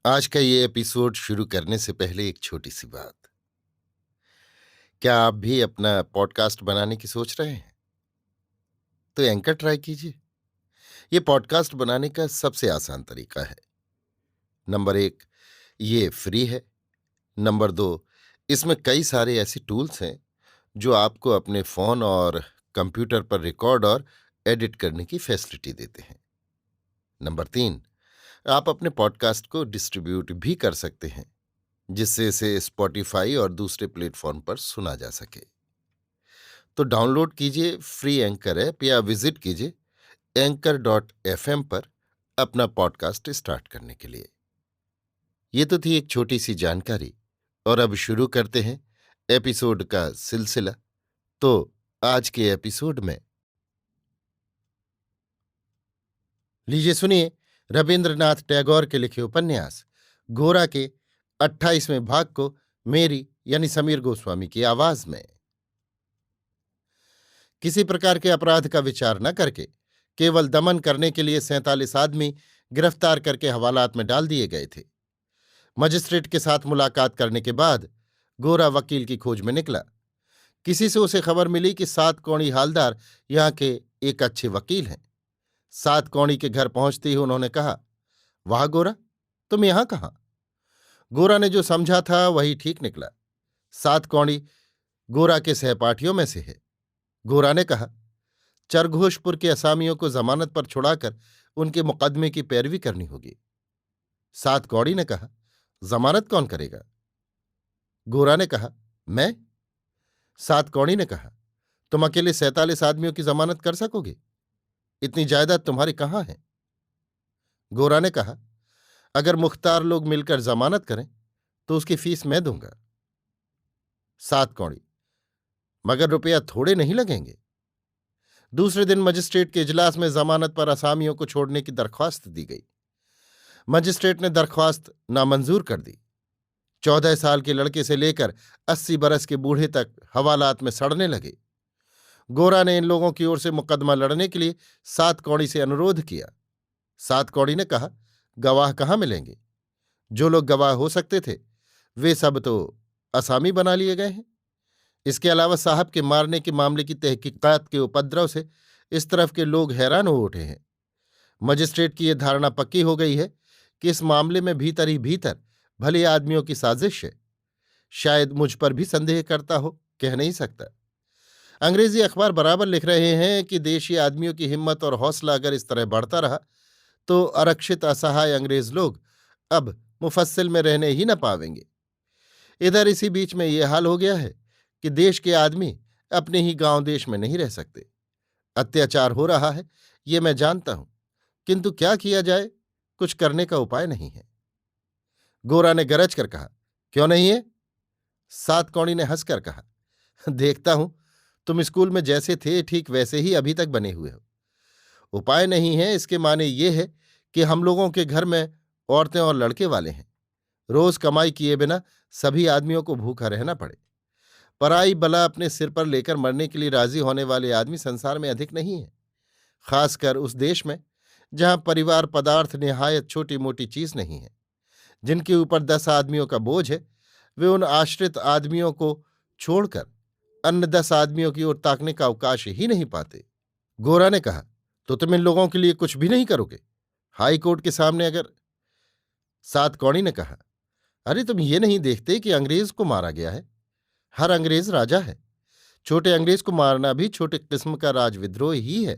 आज का ये एपिसोड शुरू करने से पहले एक छोटी सी बात। क्या आप भी अपना पॉडकास्ट बनाने की सोच रहे हैं? तो एंकर ट्राई कीजिए। ये पॉडकास्ट बनाने का सबसे आसान तरीका है। नंबर एक, ये फ्री है। नंबर दो, इसमें कई सारे ऐसे टूल्स हैं जो आपको अपने फोन और कंप्यूटर पर रिकॉर्ड और एडिट करने की फैसिलिटी देते हैं। नंबर तीन, आप अपने पॉडकास्ट को डिस्ट्रीब्यूट भी कर सकते हैं, जिससे इसे स्पॉटिफाई और दूसरे प्लेटफॉर्म पर सुना जा सके। तो डाउनलोड कीजिए फ्री एंकर ऐप या विजिट कीजिए anchor.fm पर अपना पॉडकास्ट स्टार्ट करने के लिए। ये तो थी एक छोटी सी जानकारी, और अब शुरू करते हैं एपिसोड का सिलसिला। तो आज के एपिसोड में लीजिए सुनिए रविंद्रनाथ टैगोर के लिखे उपन्यास गोरा के 28वें भाग को मेरी यानी समीर गोस्वामी की आवाज में। किसी प्रकार के अपराध का विचार न करके केवल दमन करने के लिए 47 आदमी गिरफ्तार करके हवालात में डाल दिए गए थे। मजिस्ट्रेट के साथ मुलाकात करने के बाद गोरा वकील की खोज में निकला। किसी से उसे खबर मिली कि सात कौड़ी हालदार यहाँ के एक अच्छे वकील हैं। सात कौड़ी के घर पहुंचते ही उन्होंने कहा, वाह गोरा, तुम यहां कहाँ? गोरा ने जो समझा था वही ठीक निकला। सात कौड़ी गोरा के सहपाठियों में से है। गोरा ने कहा, चरघोषपुर के असामियों को जमानत पर छुड़ाकर उनके मुकदमे की पैरवी करनी होगी। सात कौड़ी ने कहा, जमानत कौन करेगा? गोरा ने कहा, मैं। सात कौड़ी ने कहा, तुम अकेले 47 आदमियों की जमानत कर सकोगे? इतनी जायदाद तुम्हारी कहाँ है? गोरा ने कहा, अगर मुख्तार लोग मिलकर जमानत करें तो उसकी फीस मैं दूंगा। सात कौड़ी, मगर रुपया थोड़े नहीं लगेंगे। दूसरे दिन मजिस्ट्रेट के इजलास में जमानत पर असामियों को छोड़ने की दरख्वास्त दी गई। मजिस्ट्रेट ने दरख्वास्त नामंजूर कर दी। 14 साल के लड़के से लेकर 80 बरस के बूढ़े तक हवालात में सड़ने लगे। गोरा ने इन लोगों की ओर से मुकदमा लड़ने के लिए सात कौड़ी से अनुरोध किया। सात कौड़ी ने कहा, गवाह कहाँ मिलेंगे? जो लोग गवाह हो सकते थे वे सब तो असामी बना लिए गए हैं। इसके अलावा साहब के मारने के मामले की तहकीकात के उपद्रव से इस तरफ के लोग हैरान हो उठे हैं। मजिस्ट्रेट की यह धारणा पक्की हो गई है कि इस मामले में भीतर ही भीतर भले आदमियों की साजिश है। शायद मुझ पर भी संदेह करता हो, कह नहीं सकता। अंग्रेजी अखबार बराबर लिख रहे हैं कि देशी आदमियों की हिम्मत और हौसला अगर इस तरह बढ़ता रहा तो आरक्षित असहाय अंग्रेज लोग अब मुफस्सिल में रहने ही न पावेंगे। इधर इसी बीच में यह हाल हो गया है कि देश के आदमी अपने ही गांव देश में नहीं रह सकते। अत्याचार हो रहा है, ये मैं जानता हूं, किंतु क्या किया जाए? कुछ करने का उपाय नहीं है। गोरा ने गरज कर कहा, क्यों नहीं है? सात कौड़ी ने हंसकर कहा, देखता हूं तुम स्कूल में जैसे थे ठीक वैसे ही अभी तक बने हुए हो। उपाय नहीं है इसके माने ये है कि हम लोगों के घर में औरतें और लड़के वाले हैं। रोज कमाई किए बिना सभी आदमियों को भूखा रहना पड़े। पराई बला अपने सिर पर लेकर मरने के लिए राजी होने वाले आदमी संसार में अधिक नहीं है, खासकर उस देश में जहां परिवार पदार्थ निहायत छोटी मोटी चीज नहीं है। जिनके ऊपर 10 आदमियों का बोझ है वे उन आश्रित आदमियों को छोड़कर अन्य 10 आदमियों की ओर ताकने का अवकाश ही नहीं पाते। गोरा ने कहा, तो तुम इन लोगों के लिए कुछ भी नहीं करोगे? हाई कोर्ट के सामने अगर। सात कौड़ी ने कहा, अरे तुम ये नहीं देखते कि अंग्रेज को मारा गया है? हर अंग्रेज राजा है। छोटे अंग्रेज को मारना भी छोटे किस्म का राजविद्रोह ही है।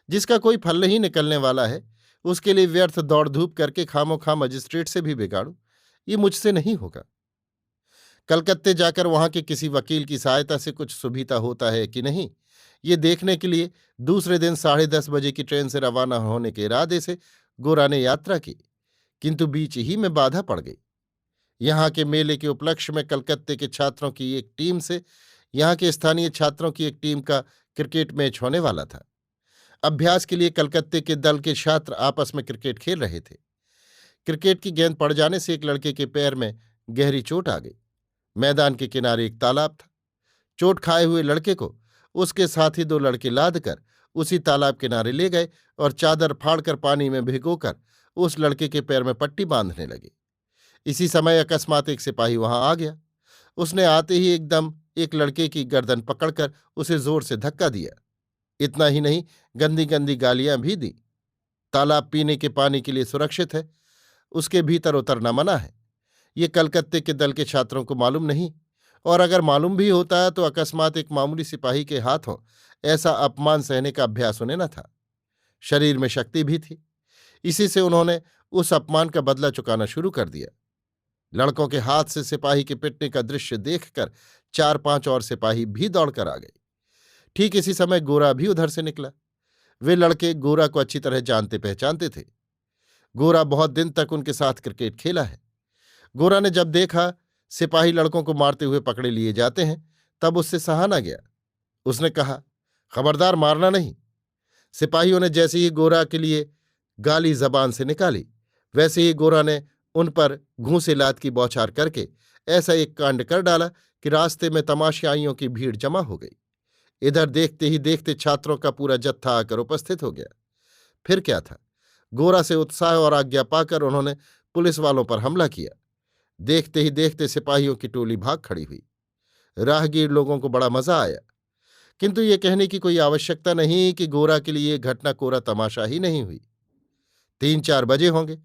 जिसका कोई फल नहीं निकलने वाला है उसके लिए व्यर्थ दौड़ धूप करके खामोखा मजिस्ट्रेट से भी बिगाड़ू, ये मुझसे नहीं होगा। कलकत्ते जाकर वहां के किसी वकील की सहायता से कुछ सुविधा होता है कि नहीं, ये देखने के लिए दूसरे दिन 10:30 बजे की ट्रेन से रवाना होने के इरादे से गोरा ने यात्रा की, किंतु बीच ही में बाधा पड़ गई। यहाँ के मेले के उपलक्ष्य में कलकत्ते के छात्रों की एक टीम से यहाँ के स्थानीय छात्रों की एक टीम का क्रिकेट मैच होने वाला था। अभ्यास के लिए कलकत्ते के दल के छात्र आपस में क्रिकेट खेल रहे थे। क्रिकेट की गेंद पड़ जाने से एक लड़के के पैर में गहरी चोट आ गई। मैदान के किनारे एक तालाब था। चोट खाए हुए लड़के को उसके साथ ही 2 लड़के लाद कर उसी तालाब किनारे ले गए और चादर फाड़कर पानी में भिगोकर उस लड़के के पैर में पट्टी बांधने लगे। इसी समय अकस्मात एक सिपाही वहां आ गया। उसने आते ही एकदम एक लड़के की गर्दन पकड़कर उसे जोर से धक्का दिया। इतना ही नहीं, गंदी गंदी गालियां भी दी। तालाब पीने के पानी के लिए सुरक्षित है, उसके भीतर उतरना मना है। ये कलकत्ते के दल के छात्रों को मालूम नहीं, और अगर मालूम भी होता है तो अकस्मात एक मामूली सिपाही के हाथों ऐसा अपमान सहने का अभ्यास उन्हें न था। शरीर में शक्ति भी थी। इसी से उन्होंने उस अपमान का बदला चुकाना शुरू कर दिया। लड़कों के हाथ से सिपाही के पिटने का दृश्य देखकर 4-5 और सिपाही भी दौड़कर आ गए। ठीक इसी समय गोरा भी उधर से निकला। वे लड़के गोरा को अच्छी तरह जानते पहचानते थे। गोरा बहुत दिन तक उनके साथ क्रिकेट खेला है। गोरा ने जब देखा सिपाही लड़कों को मारते हुए पकड़े लिए जाते हैं, तब उससे सहा न गया। उसने कहा, खबरदार, मारना नहीं। सिपाहियों ने जैसे ही गोरा के लिए गाली जबान से निकाली, वैसे ही गोरा ने उन पर घूंसे लात की बौछार करके ऐसा एक कांड कर डाला कि रास्ते में तमाशाइयों की भीड़ जमा हो गई। इधर देखते ही देखते छात्रों का पूरा जत्था आकर उपस्थित हो गया। फिर क्या था, गोरा से उत्साह और आज्ञा पाकर उन्होंने पुलिस वालों पर हमला किया। देखते ही देखते सिपाहियों की टोली भाग खड़ी हुई। राहगीर लोगों को बड़ा मजा आया, किंतु ये कहने की कोई आवश्यकता नहीं कि गोरा के लिए घटना कोरा तमाशा ही नहीं हुई। 3-4 बजे होंगे।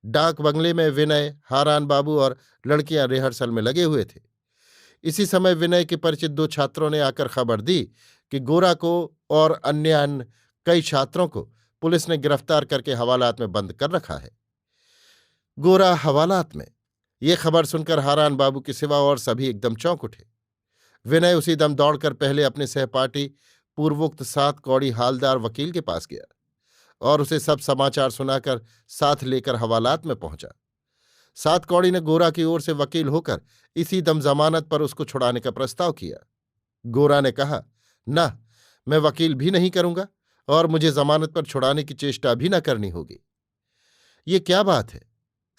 डाक बंगले में विनय, हारान बाबू और लड़कियां रिहर्सल में लगे हुए थे। इसी समय विनय के परिचित 2 छात्रों ने आकर खबर दी कि गोरा को और अन्य कई छात्रों को पुलिस ने गिरफ्तार करके हवालात में बंद कर रखा है। गोरा हवालात में, ये खबर सुनकर हारान बाबू के सिवा और सभी एकदम चौंक उठे। विनय उसी दम दौड़कर पहले अपने सहपाठी पूर्वोक्त 7 कौड़ी हालदार वकील के पास गया और उसे सब समाचार सुनाकर साथ लेकर हवालात में पहुंचा। 7 कौड़ी ने गोरा की ओर से वकील होकर इसी दम जमानत पर उसको छुड़ाने का प्रस्ताव किया। गोरा ने कहा, ना, मैं वकील भी नहीं करूंगा और मुझे जमानत पर छुड़ाने की चेष्टा भी न करनी होगी। ये क्या बात है?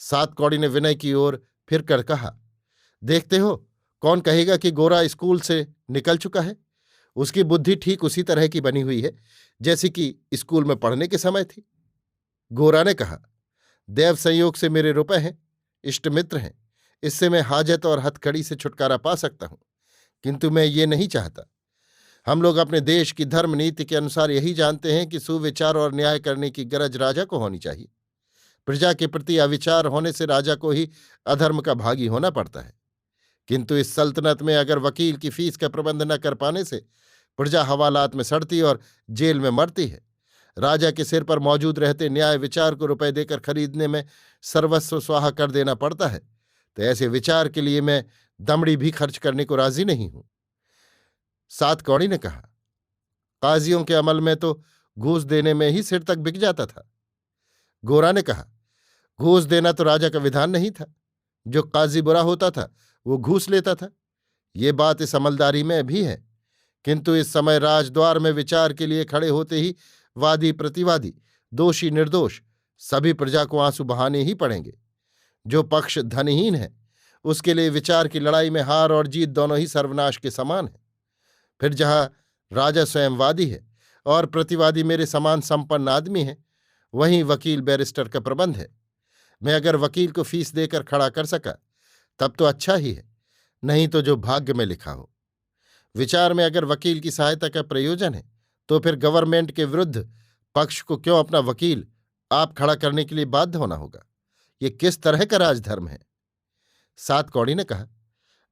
7 कौड़ी ने विनय की ओर फिर कर कहा, देखते हो, कौन कहेगा कि गोरा स्कूल से निकल चुका है? उसकी बुद्धि ठीक उसी तरह की बनी हुई है जैसी कि स्कूल में पढ़ने के समय थी। गोरा ने कहा, देव संयोग से मेरे रुपए हैं, इष्ट मित्र हैं, इससे मैं हाजत और हथकड़ी से छुटकारा पा सकता हूं, किंतु मैं ये नहीं चाहता। हम लोग अपने देश की धर्म नीति के अनुसार यही जानते हैं कि सुविचार और न्याय करने की गरज राजा को होनी चाहिए। प्रजा के प्रति अविचार होने से राजा को ही अधर्म का भागी होना पड़ता है। किंतु इस सल्तनत में अगर वकील की फीस का प्रबंध न कर पाने से प्रजा हवालात में सड़ती और जेल में मरती है, राजा के सिर पर मौजूद रहते न्याय विचार को रुपए देकर खरीदने में सर्वस्व स्वाहा कर देना पड़ता है, तो ऐसे विचार के लिए मैं दमड़ी भी खर्च करने को राजी नहीं हूं। 7 कौड़ी ने कहा, काजियों के अमल में तो घूस देने में ही सिर तक बिक जाता था। गोरा ने कहा, घूस देना तो राजा का विधान नहीं था। जो काजी बुरा होता था वो घूस लेता था। ये बात इस अमलदारी में भी है, किंतु इस समय राजद्वार में विचार के लिए खड़े होते ही वादी प्रतिवादी, दोषी निर्दोष सभी प्रजा को आंसू बहाने ही पड़ेंगे। जो पक्ष धनहीन है उसके लिए विचार की लड़ाई में हार और जीत दोनों ही सर्वनाश के समान है। फिर जहां राजा स्वयं वादी है और प्रतिवादी मेरे समान संपन्न आदमी है, वहीं वकील बैरिस्टर का प्रबंध है। मैं अगर वकील को फीस देकर खड़ा कर सका तब तो अच्छा ही है, नहीं तो जो भाग्य में लिखा हो। विचार में अगर वकील की सहायता का प्रयोजन है तो फिर गवर्नमेंट के विरुद्ध पक्ष को क्यों अपना वकील आप खड़ा करने के लिए बाध्य होना होगा? ये किस तरह का राजधर्म है? 7 कौड़ी ने कहा,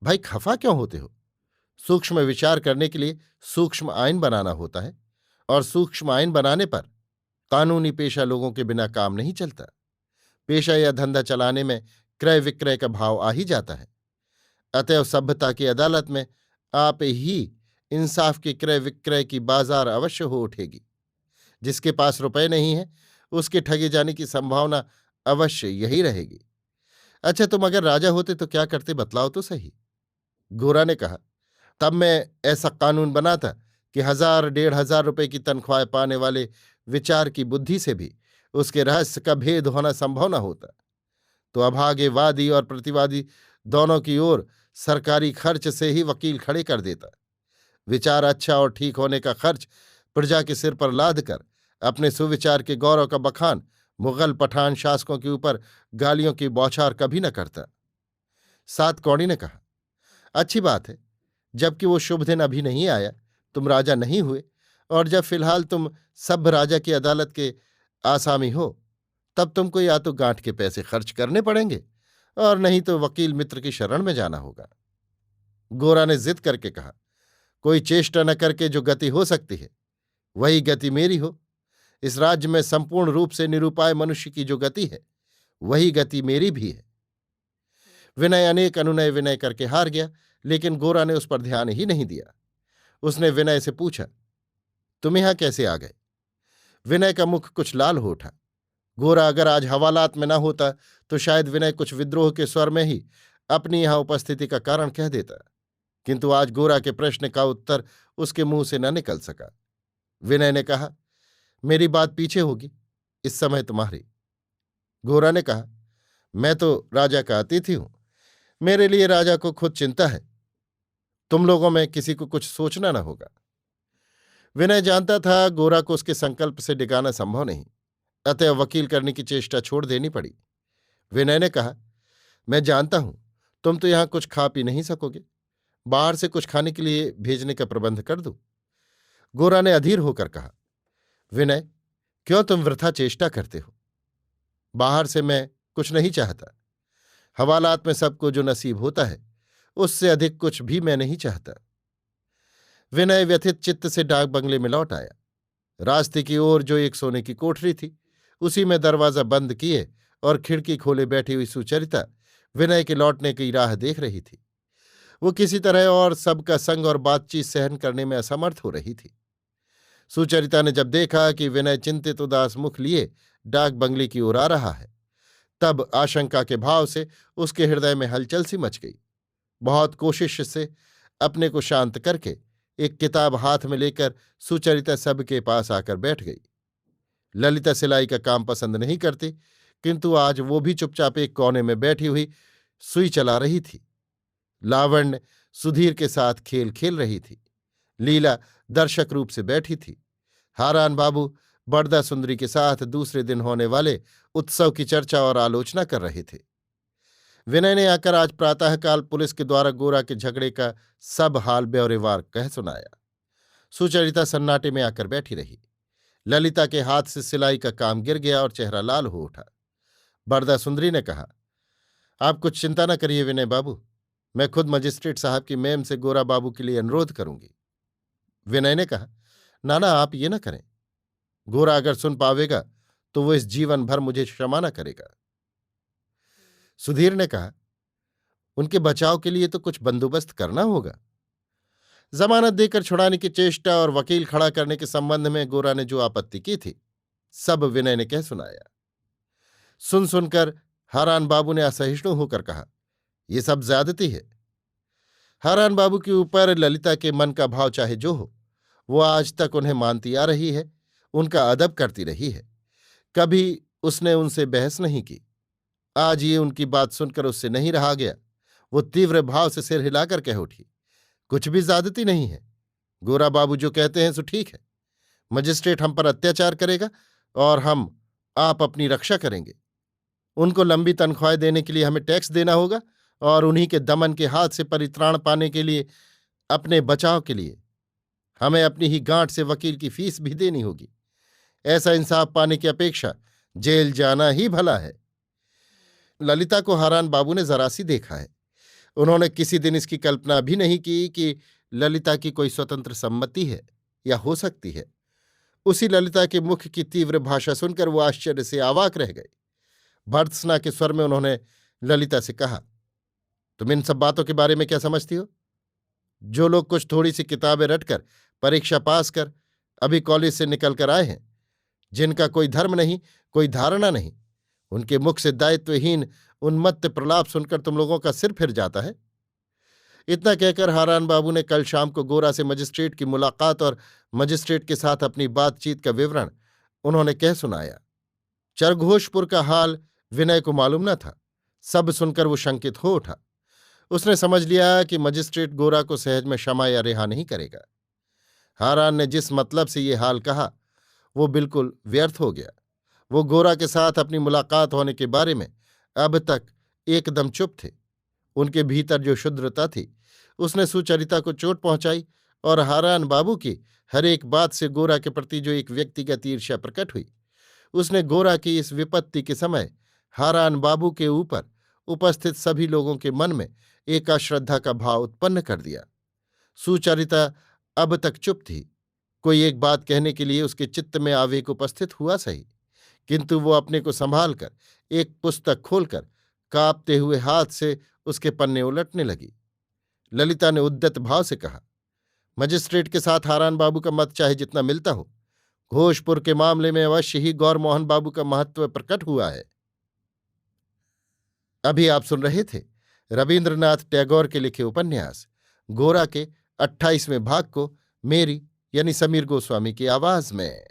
भाई खफा क्यों होते हो? सूक्ष्म विचार करने के लिए सूक्ष्म आईन बनाना होता है, और सूक्ष्म आईन बनाने पर कानूनी पेशा लोगों के बिना काम नहीं चलता। पेशा या धंधा चलाने में क्रय विक्रय का भाव आ ही जाता है। अतएव सभ्यता की अदालत में आप ही इंसाफ के क्रय विक्रय की बाजार अवश्य हो उठेगी। जिसके पास रुपए नहीं है उसके ठगे जाने की संभावना अवश्य यही रहेगी। अच्छा, तुम अगर राजा होते तो क्या करते, बतलाओ तो सही। गोरा ने कहा, तब मैं ऐसा कानून बनाता कि 1000-1500 रुपए की तनख्वाह पाने वाले विचार की बुद्धि से भी उसके रहस्य का भेद होना संभव न होता। तो अभागे वादी और प्रतिवादी दोनों की ओर सरकारी खर्च से ही वकील खड़े कर देता। विचार अच्छा और ठीक होने का खर्च प्रजा के सिर पर लाद कर अपने सुविचार के गौरव का बखान मुगल पठान शासकों के ऊपर गालियों की बौछार कभी न करता। सात कौड़ी ने कहा, अच्छी बात है, जबकि वो शुभ दिन अभी नहीं आया, तुम राजा नहीं हुए, और जब फिलहाल तुम सभ्य राजा की अदालत के आसामी हो, तब तुमको या तो गांठ के पैसे खर्च करने पड़ेंगे और नहीं तो वकील मित्र की शरण में जाना होगा। गोरा ने जिद करके कहा, कोई चेष्टा न करके जो गति हो सकती है वही गति मेरी हो। इस राज्य में संपूर्ण रूप से निरुपाय मनुष्य की जो गति है वही गति मेरी भी है। विनय अनेक अनुनय विनय करके हार गया, लेकिन गोरा ने उस पर ध्यान ही नहीं दिया। उसने विनय से पूछा, तुम यहां कैसे आ गए? विनय का मुख कुछ लाल हो उठा। गोरा अगर आज हवालात में न होता तो शायद विनय कुछ विद्रोह के स्वर में ही अपनी यहां उपस्थिति का कारण कह देता, किंतु आज गोरा के प्रश्न का उत्तर उसके मुंह से न निकल सका। विनय ने कहा, मेरी बात पीछे होगी, इस समय तुम्हारी। गोरा ने कहा, मैं तो राजा का अतिथि हूं, मेरे लिए राजा को खुद चिंता है, तुम लोगों में किसी को कुछ सोचना न होगा। विनय जानता था गोरा को उसके संकल्प से डिगाना संभव नहीं, अतः वकील करने की चेष्टा छोड़ देनी पड़ी। विनय ने कहा, मैं जानता हूं तुम तो यहां कुछ खा पी नहीं सकोगे, बाहर से कुछ खाने के लिए भेजने का प्रबंध कर दूं। गोरा ने अधीर होकर कहा, विनय, क्यों तुम वृथा चेष्टा करते हो? बाहर से मैं कुछ नहीं चाहता, हवालात में सबको जो नसीब होता है उससे अधिक कुछ भी मैं नहीं चाहता। विनय व्यथित चित्त से डाक बंगले में लौट आया। रास्ते की ओर जो एक सोने की कोठरी थी, उसी में दरवाजा बंद किए और खिड़की खोले बैठी हुई सुचरिता विनय के लौटने की राह देख रही थी। वो किसी तरह और सबका संग और बातचीत सहन करने में असमर्थ हो रही थी। सुचरिता ने जब देखा कि विनय चिंतित उदास मुख लिए डाक बंगले की ओर आ रहा है, तब आशंका के भाव से उसके हृदय में हलचल सी मच गई। बहुत कोशिश से अपने को शांत करके एक किताब हाथ में लेकर सुचरिता सबके पास आकर बैठ गई। ललिता सिलाई का काम पसंद नहीं करती, किंतु आज वो भी चुपचाप एक कोने में बैठी हुई सुई चला रही थी। लावण्य सुधीर के साथ खेल खेल रही थी। लीला दर्शक रूप से बैठी थी। हारान बाबू बरदा सुंदरी के साथ दूसरे दिन होने वाले उत्सव की चर्चा और आलोचना कर रहे थे। विनय ने आकर आज प्रातःकाल पुलिस के द्वारा गोरा के झगड़े का सब हाल ब्यौरेवार कह सुनाया। सुचरिता सन्नाटे में आकर बैठी रही। ललिता के हाथ से सिलाई का काम गिर गया और चेहरा लाल हो उठा। बरदा सुंदरी ने कहा, आप कुछ चिंता न करिए विनय बाबू, मैं खुद मजिस्ट्रेट साहब की मेम से गोरा बाबू के लिए अनुरोध करूंगी। विनय ने कहा, नाना आप ये न करें, गोरा अगर सुन पावेगा तो वो इस जीवन भर मुझे क्षमा न करेगा। सुधीर ने कहा, उनके बचाव के लिए तो कुछ बंदोबस्त करना होगा। जमानत देकर छुड़ाने की चेष्टा और वकील खड़ा करने के संबंध में गोरा ने जो आपत्ति की थी, सब विनय ने कह सुनाया। सुन सुनकर हारान बाबू ने असहिष्णु होकर कहा, यह सब ज्यादती है। हारान बाबू के ऊपर ललिता के मन का भाव चाहे जो हो, वो आज तक उन्हें मानती आ रही है, उनका अदब करती रही है, कभी उसने उनसे बहस नहीं की। आज ये उनकी बात सुनकर उससे नहीं रहा गया। वो तीव्र भाव से सिर हिलाकर कह उठी, कुछ भी ज्यादती नहीं है। गोरा बाबू जो कहते हैं सो ठीक है। मजिस्ट्रेट हम पर अत्याचार करेगा और आप अपनी रक्षा करेंगे। उनको लंबी तनख्वाहें देने के लिए हमें टैक्स देना होगा और उन्हीं के दमन के हाथ से परित्राण पाने के लिए, अपने बचाव के लिए हमें अपनी ही गांठ से वकील की फीस भी देनी होगी। ऐसा इंसाफ पाने की अपेक्षा जेल जाना ही भला है। ललिता को हारान बाबू ने जरा सी देखा है। उन्होंने किसी दिन इसकी कल्पना भी नहीं की कि ललिता की कोई स्वतंत्र सम्मति है या हो सकती है। उसी ललिता के मुख की तीव्र भाषा सुनकर वो आश्चर्य से अवाक रह गए। भर्त्सना के स्वर में उन्होंने ललिता से कहा, तुम इन सब बातों के बारे में क्या समझती हो? जो लोग कुछ थोड़ी सी किताबें रटकर परीक्षा पास कर अभी कॉलेज से निकल कर आए हैं, जिनका कोई धर्म नहीं, कोई धारणा नहीं, उनके मुख से दायित्वहीन उन्मत्त प्रलाप सुनकर तुम लोगों का सिर फिर जाता है। इतना कहकर हारान बाबू ने कल शाम को गोरा से मजिस्ट्रेट की मुलाकात और मजिस्ट्रेट के साथ अपनी बातचीत का विवरण उन्होंने कह सुनाया। चरघोषपुर का हाल विनय को मालूम न था। सब सुनकर वो शंकित हो उठा। उसने समझ लिया कि मजिस्ट्रेट गोरा को सहज में क्षमा या रिहा नहीं करेगा। हारान ने जिस मतलब से ये हाल कहा वो बिल्कुल व्यर्थ हो गया। वो गोरा के साथ अपनी मुलाकात होने के बारे में अब तक एकदम चुप थे। उनके भीतर जो शुद्रता थी उसने सुचरिता को चोट पहुंचाई, और हारान बाबू की हर एक बात से गोरा के प्रति जो एक व्यक्तिगत ईर्ष्या प्रकट हुई, उसने गोरा की इस विपत्ति के समय हारान बाबू के ऊपर उपस्थित सभी लोगों के मन में एक अश्रद्धा का भाव उत्पन्न कर दिया। सुचरिता अब तक चुप थी। कोई एक बात कहने के लिए उसके चित्त में आवेग उपस्थित हुआ सही, किंतु वो अपने को संभाल कर एक पुस्तक खोलकर कांपते हुए हाथ से उसके पन्ने उलटने लगी। ललिता ने उद्यत भाव से कहा, मजिस्ट्रेट के साथ हारान बाबू का मत चाहे जितना मिलता हो, घोषपुर के मामले में अवश्य ही गौर मोहन बाबू का महत्व प्रकट हुआ है। अभी आप सुन रहे थे रविन्द्रनाथ टैगोर के लिखे उपन्यास गोरा के 28वें भाग को मेरी यानी समीर गोस्वामी की आवाज में।